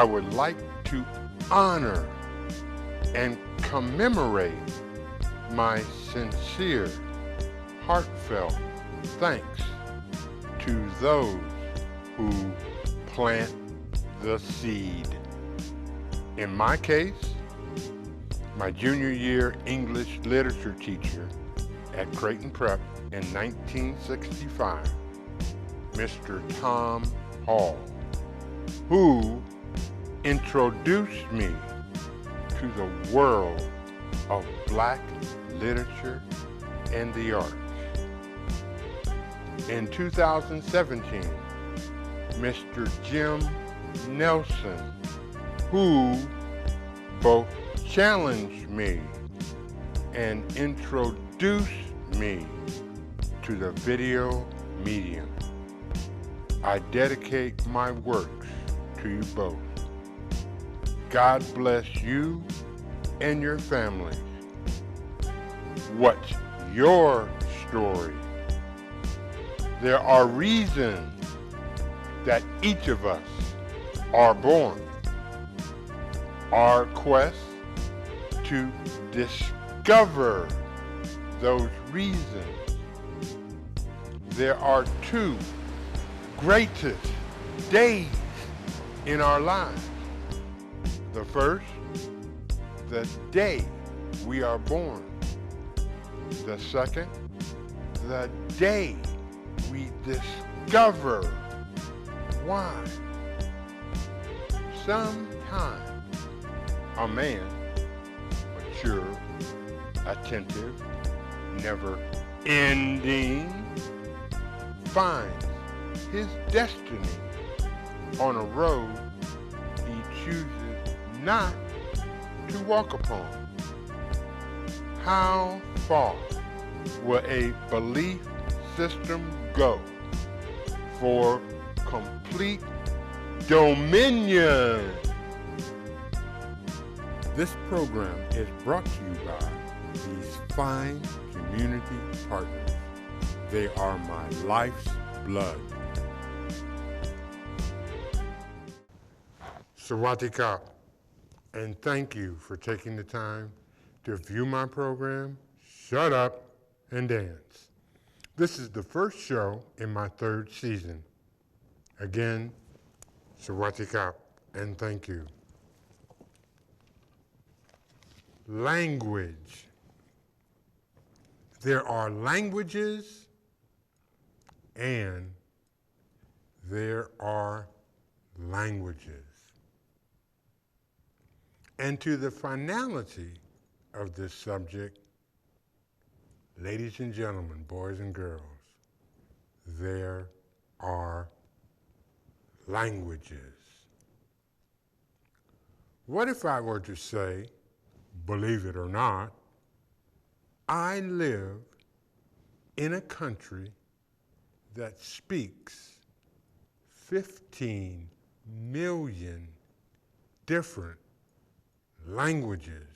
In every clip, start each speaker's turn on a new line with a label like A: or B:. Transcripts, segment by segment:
A: I would like to honor and commemorate my sincere, heartfelt thanks to those who plant the seed. In my case, my junior year English literature teacher at Creighton Prep in 1965, Mr. Tom Hall, who introduced me to the world of Black literature and the arts. In 2017, Mr. Jim Nelson, who both challenged me and introduced me to the video medium. I dedicate my works to you both. God bless you and your families. What's your story? There are reasons that each of us are born. Our quest to discover those reasons. There are two greatest days in our lives. The first, the day we are born. The second, the day we discover why. Sometimes a man, mature, attentive, never-ending, finds his destiny on a road he chooses not to walk upon. How far will a belief system go for complete dominion? This program is brought to you by these fine community partners. They are my life's blood. Sawadee and thank you for taking the time to view my program, Shut Up and Dance. This is the first show in my third season. Again, Sawadee and thank you. Language. There are languages and there are languages. And to the finality of this subject, ladies and gentlemen, boys and girls, there are languages. What if I were to say, believe it or not, I live in a country that speaks 15 million different languages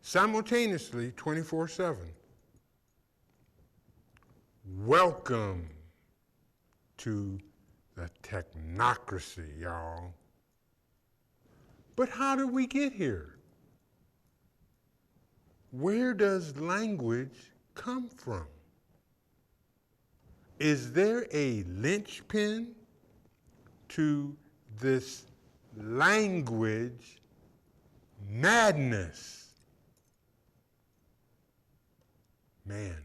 A: simultaneously 24/7. Welcome to the technocracy, y'all. But how did we get here? Where does language come from? Is there a linchpin to this language madness? Man,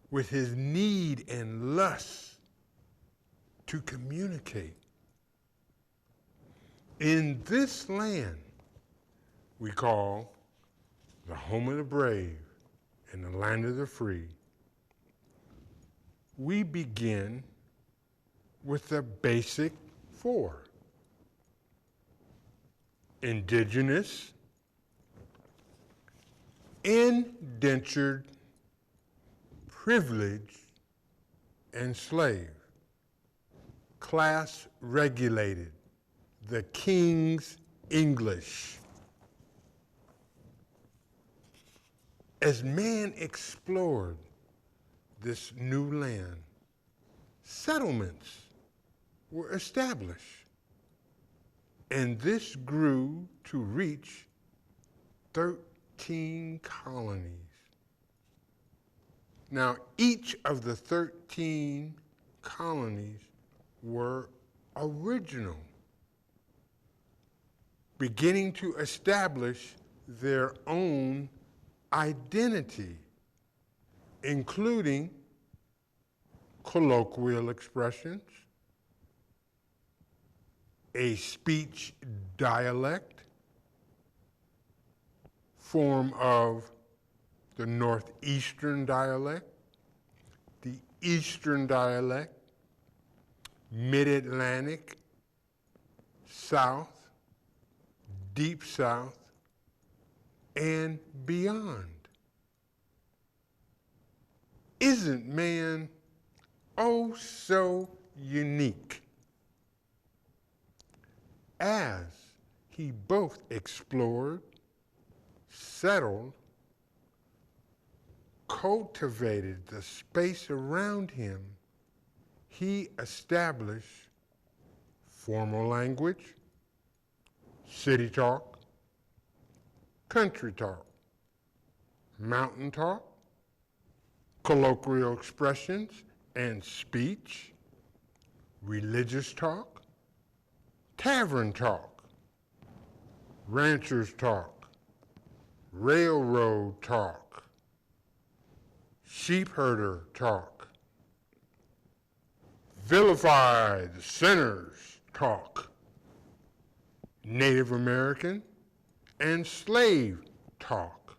A: with his need and lust to communicate. In this land we call the home of the brave and the land of the free, we begin with the basic four: indigenous, indentured, privileged, and slave. Class regulated, the King's English. As man explored this new land, settlements were established, and this grew to reach 13 colonies. Now, each of the 13 colonies were original, beginning to establish their own identity, including colloquial expressions, a speech dialect, form of the northeastern dialect, the eastern dialect, mid-Atlantic, south, deep south, and beyond. Isn't man oh so unique? As he both explored, settled, cultivated the space around him, he established formal language, city talk, country talk, mountain talk, colloquial expressions and speech, religious talk, tavern talk, ranchers talk, railroad talk, sheep herder talk, vilified sinners talk, Native American and slave talk,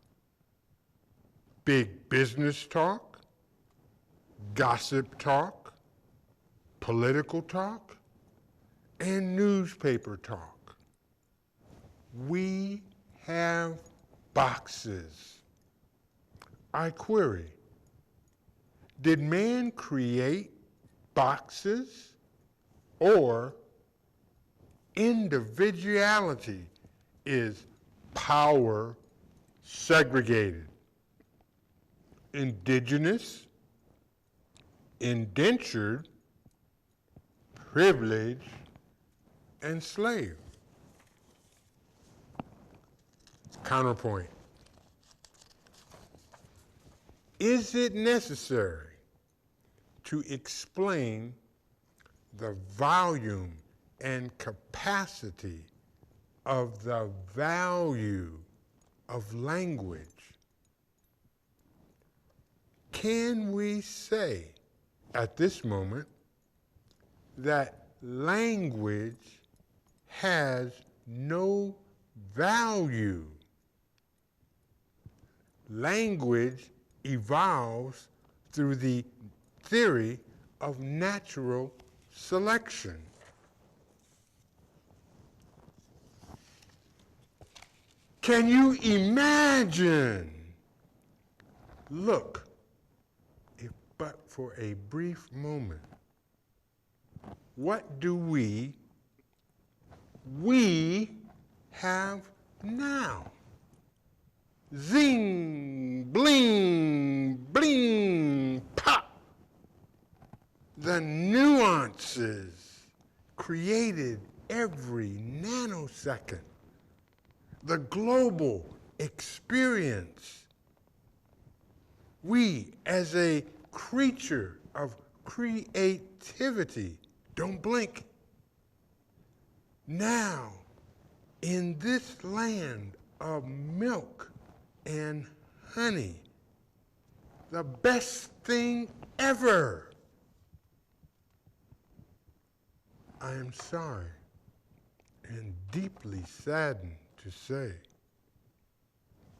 A: big business talk, gossip talk, political talk, and newspaper talk. We have boxes. I query, did man create boxes, or individuality is power segregated? Indigenous, indentured, privileged, and slave. Counterpoint. Is it necessary to explain the volume and capacity of the value of language? Can we say at this moment that language has no value? Language evolves through the theory of natural selection. Can you imagine? Look, if but for a brief moment, what do we have now? Zing, bling, bling, pop. The nuances created every nanosecond. The global experience. We, as a creature of creativity, don't blink. Now, in this land of milk and honey, the best thing ever. I am sorry and deeply saddened to say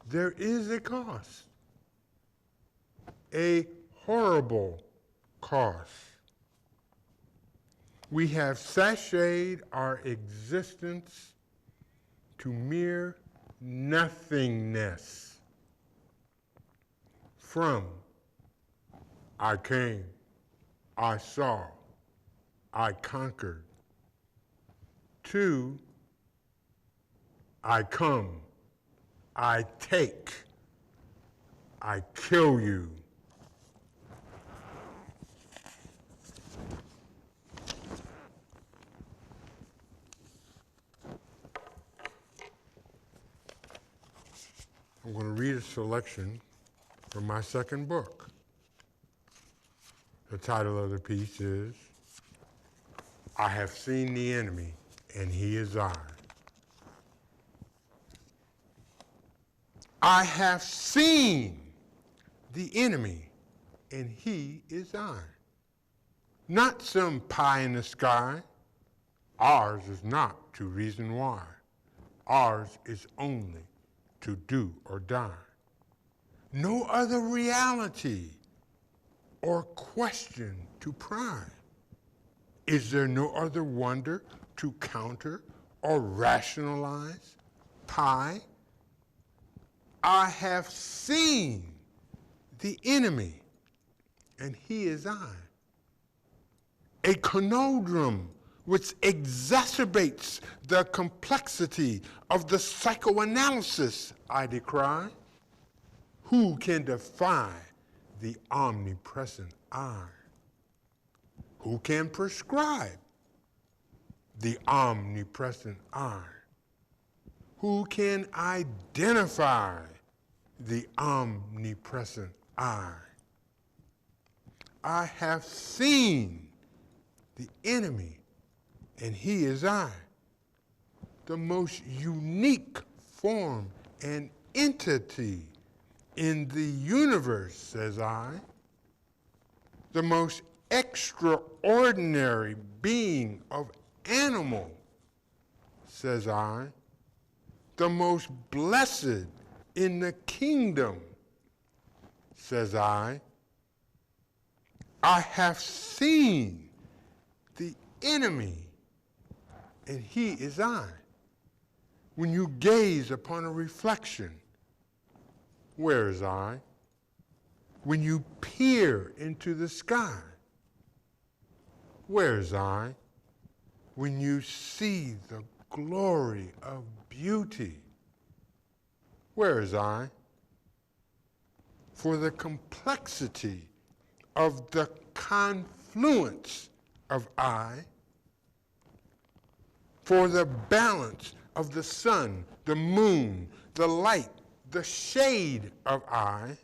A: there is a cost, a horrible cost. We have sashayed our existence to mere nothingness. From I came, I saw, I conquered, to I come, I take, I kill you. I'm going to read a selection from my second book. The title of the piece is, I Have Seen the Enemy, and He Is I. I have seen the enemy, and he is I. Not some pie in the sky. Ours is not to reason why. Ours is only to do or die. No other reality or question to pry. Is there no other wonder to counter or rationalize? Pie? I have seen the enemy, and he is I. A conundrum which exacerbates the complexity of the psychoanalysis I decry. Who can defy the omnipresent I? Who can prescribe the omnipresent I? Who can identify the omnipresent I? I have seen the enemy, and he is I. The most unique form and entity in the universe, says I. The most extraordinary being of animal, says I. The most blessed in the kingdom, says I. I have seen the enemy, and he is I. When you gaze upon a reflection, where is I? When you peer into the sky, where is I? When you see the glory of beauty, where is I? For the complexity of the confluence of I, for the balance of the sun, the moon, the light, the shade of I,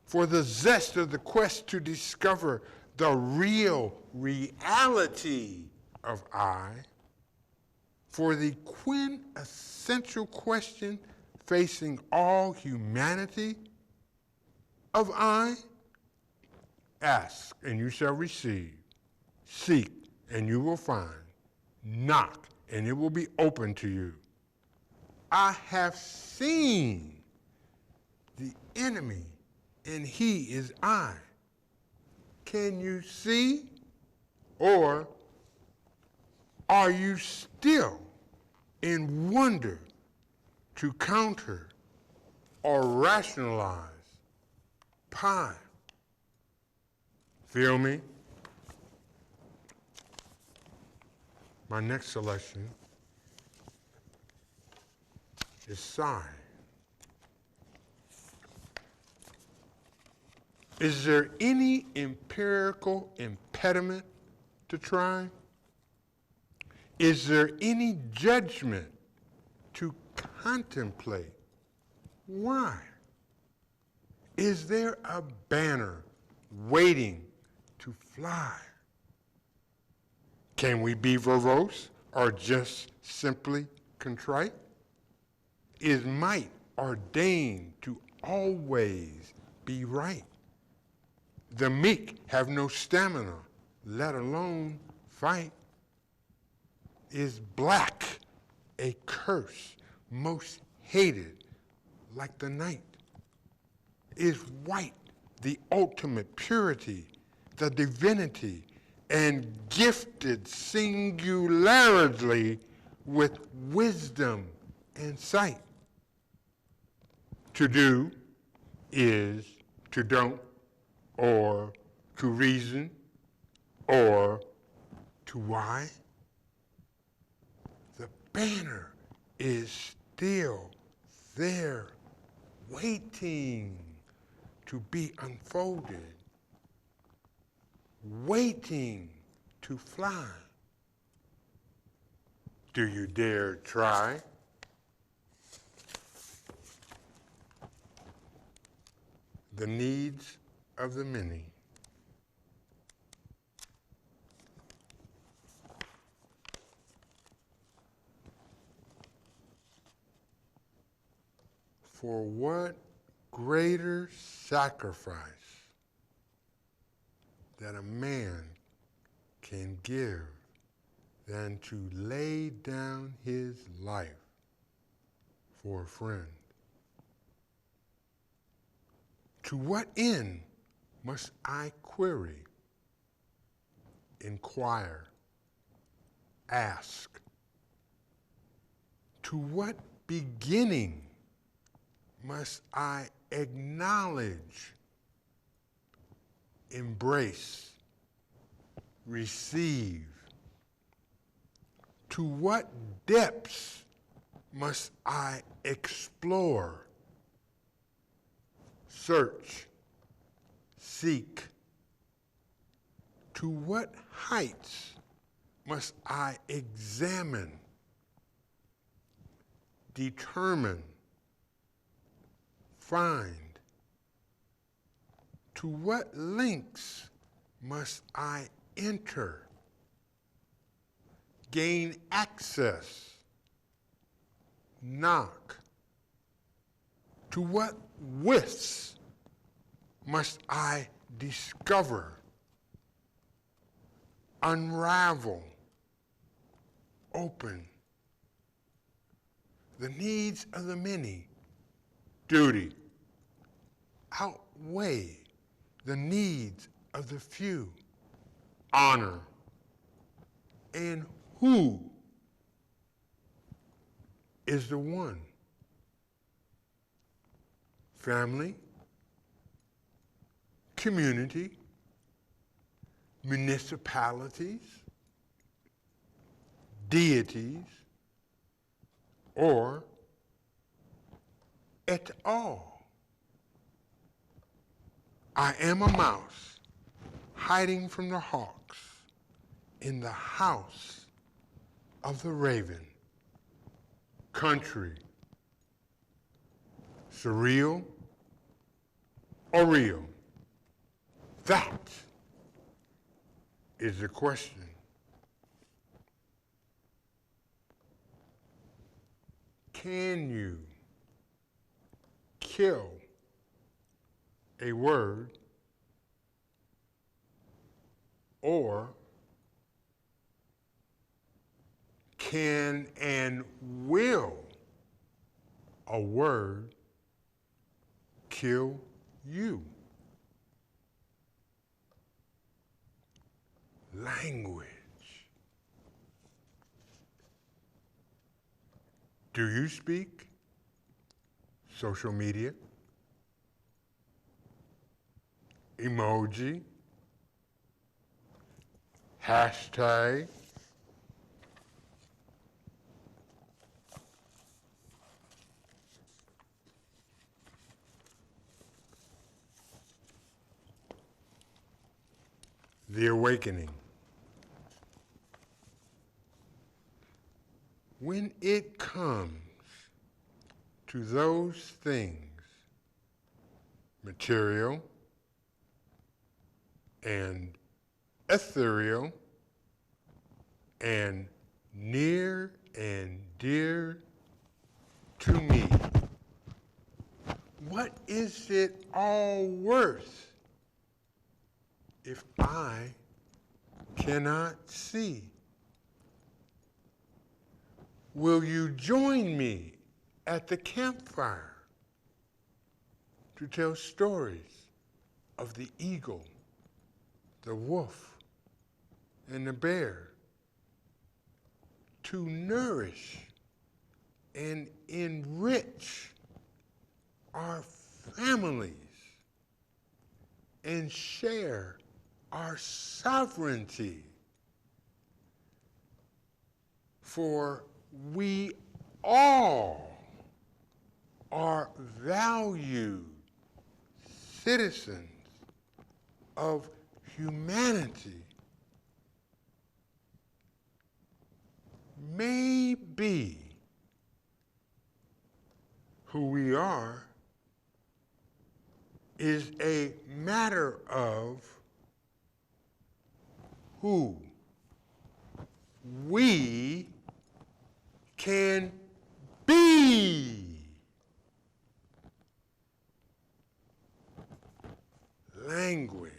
A: for the zest of the quest to discover the real reality of I, for the quintessential question facing all humanity of I. Ask, and you shall receive. Seek, and you will find. Knock, and it will be open to you. I have seen the enemy, and he is I. Can you see, or are you still in wonder to counter or rationalize pie? Feel me? My next selection is psi. Is there any empirical impediment to try? Is there any judgment to contemplate? Why? Is there a banner waiting to fly? Can we be verbose or just simply contrite? Is might ordained to always be right? The meek have no stamina, let alone fight. Is black a curse most hated like the night? Is white the ultimate purity, the divinity, and gifted singularly with wisdom and sight? To do is to don't, or to reason, or to why. The banner is still there, waiting to be unfolded, waiting to fly. Do you dare try? the needs of the many. For what greater sacrifice that a man can give than to lay down his life for a friend? To what end must I query, inquire, ask? To what beginning must I acknowledge, embrace, receive? To what depths must I explore, search, seek? To what heights must I examine, determine, find? To what lengths must I enter, gain access, knock? To what widths must I discover, unravel, open? The needs of the many, duty, outweigh the needs of the few, honor, and who is the one? Family, community, municipalities, deities, or et al. I am a mouse hiding from the hawks in the house of the raven. Country, surreal or real? That is the question. Can you kill a word, or can and will a word kill you? Language. Do you speak? Social media? Emoji? Hashtag? The awakening. When it comes to those things, material and ethereal and near and dear to me, what is it all worth if I cannot see? Will you join me at the campfire to tell stories of the eagle, the wolf, and the bear, to nourish and enrich our families and share our sovereignty? For we all are valued citizens of humanity. Maybe who we are is a matter of who we can be. Language,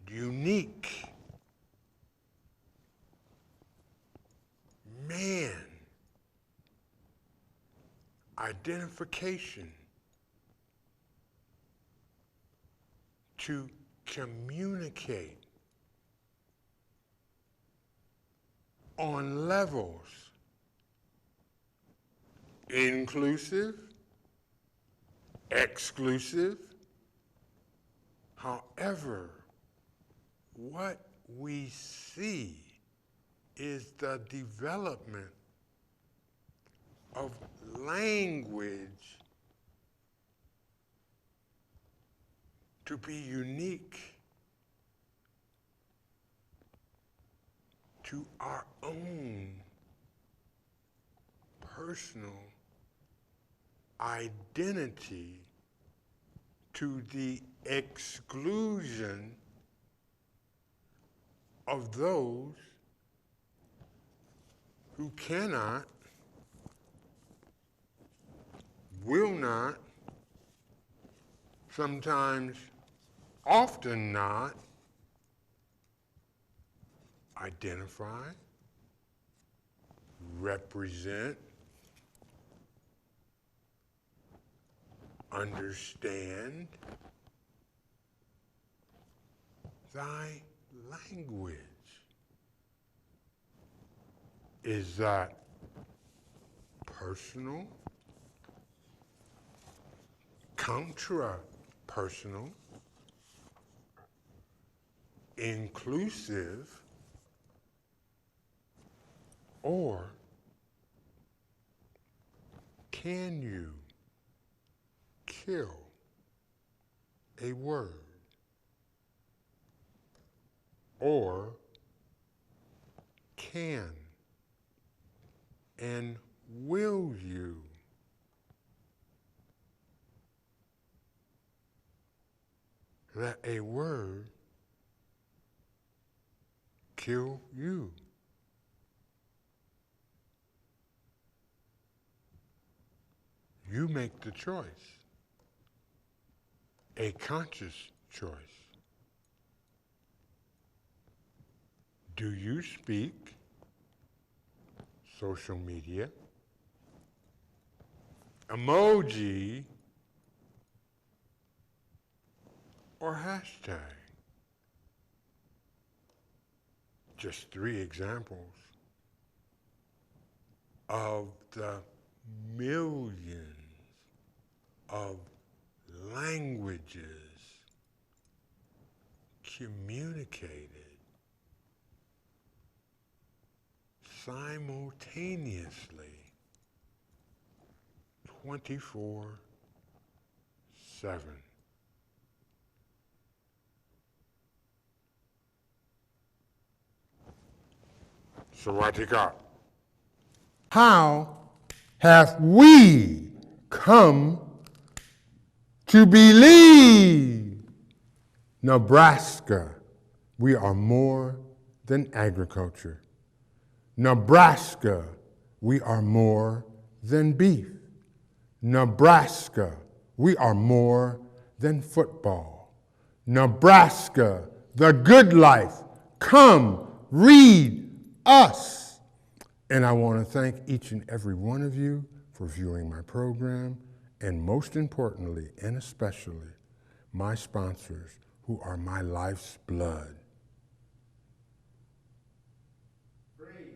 A: unique, man, identification, to communicate on levels, inclusive, exclusive. However, what we see is the development of language to be unique to our own personal identity, to the exclusion of those who cannot, will not, sometimes, often not, identify, represent, understand thy language. Is that personal, contra-personal, inclusive, or can you kill a word? Or can and will you let a word kill you? You make the choice, a conscious choice. Do you speak social media, emoji, or hashtag? Just 3 examples of the millions of languages communicated simultaneously 24/7. SUAD. How have we come to believe? Nebraska, we are more than agriculture. Nebraska, we are more than beef. Nebraska, we are more than football. Nebraska, the good life. Come, read us. And I want to thank each and every one of you for viewing my program, and most importantly and especially, my sponsors, who are my life's blood. Free.